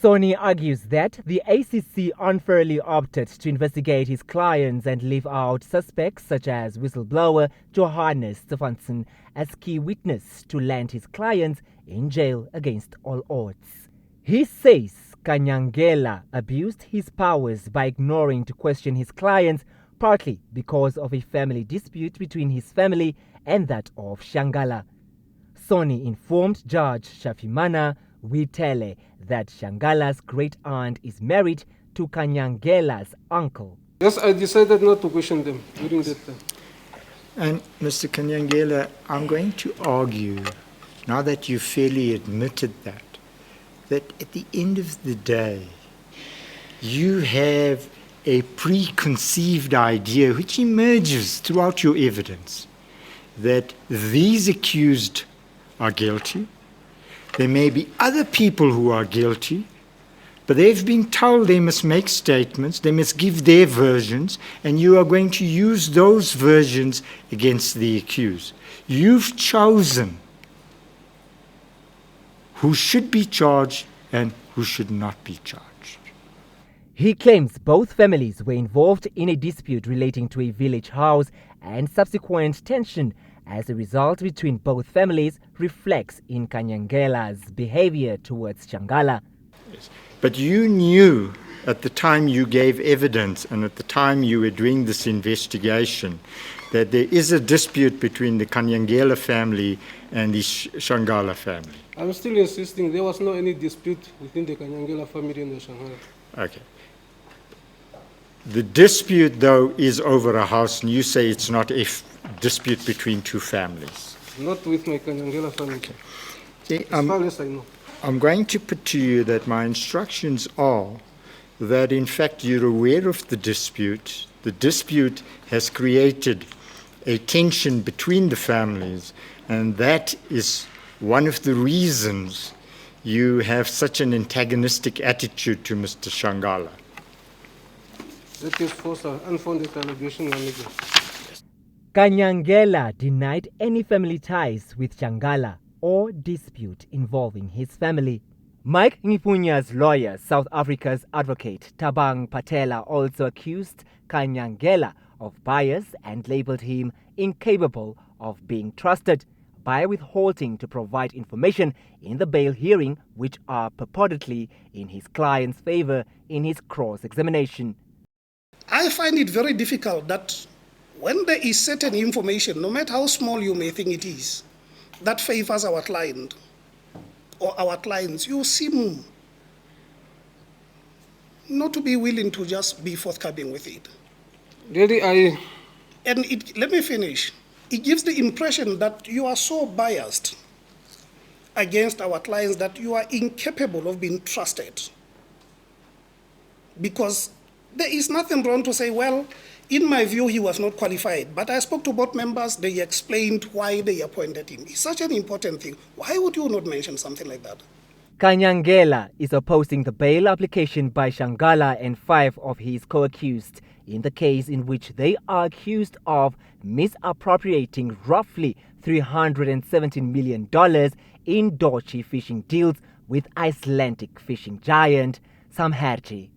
Sony argues that the ACC unfairly opted to investigate his clients and leave out suspects such as whistleblower Johannes Stefansson as key witness to land his clients in jail against all odds. He says Kanyangela abused his powers by ignoring to question his clients, partly because of a family dispute between his family and that of Shangala. Sony informed Judge Shafimana Witele that Shangala's great-aunt is married to Kanyangela's uncle. Yes, I decided not to question them during that time. And Mr. Kanyangela, I'm going to argue, now that you've fairly admitted that at the end of the day, you have a preconceived idea which emerges throughout your evidence that these accused are guilty. There may be other people who are guilty, but they've been told they must make statements, they must give their versions, and you are going to use those versions against the accused. You've chosen who should be charged and who should not be charged. He claims both families were involved in a dispute relating to a village house, and subsequent tension as a result between both families reflects in Kanyangela's behavior towards Shangala. Yes. But you knew at the time you gave evidence and at the time you were doing this investigation that there is a dispute between the Kanyangela family and the Shangala family. I'm still insisting there was no any dispute within the Kanyangela family and the Shangala. Okay. The dispute, though, is over a house, and you say it's not a dispute between two families. Not with my Kanyangela family. Okay. See, as far as I know. I'm going to put to you that my instructions are that, in fact, you're aware of the dispute. The dispute has created a tension between the families, and that is one of the reasons you have such an antagonistic attitude to Mr. Shangala. That is false, unfounded allegation. Kanyangela denied any family ties with Shangala or dispute involving his family. Mike Ngipunya's lawyer, South Africa's advocate Tabang Patela, also accused Kanyangela of bias and labeled him incapable of being trusted by withholding to provide information in the bail hearing, which are purportedly in his client's favor in his cross-examination. I find it very difficult that when there is certain information, no matter how small you may think it is, that favors our client or our clients, you seem not to be willing to just be forthcoming with it. Really, let me finish. It gives the impression that you are so biased against our clients that you are incapable of being trusted. Because there is nothing wrong to say, well, in my view, he was not qualified. But I spoke to both members. They explained why they appointed him. It's such an important thing. Why would you not mention something like that? Kanyangela is opposing the bail application by Shangala and 5 of his co-accused in the case in which they are accused of misappropriating roughly $317 million in dodgy fishing deals with Icelandic fishing giant Samherji.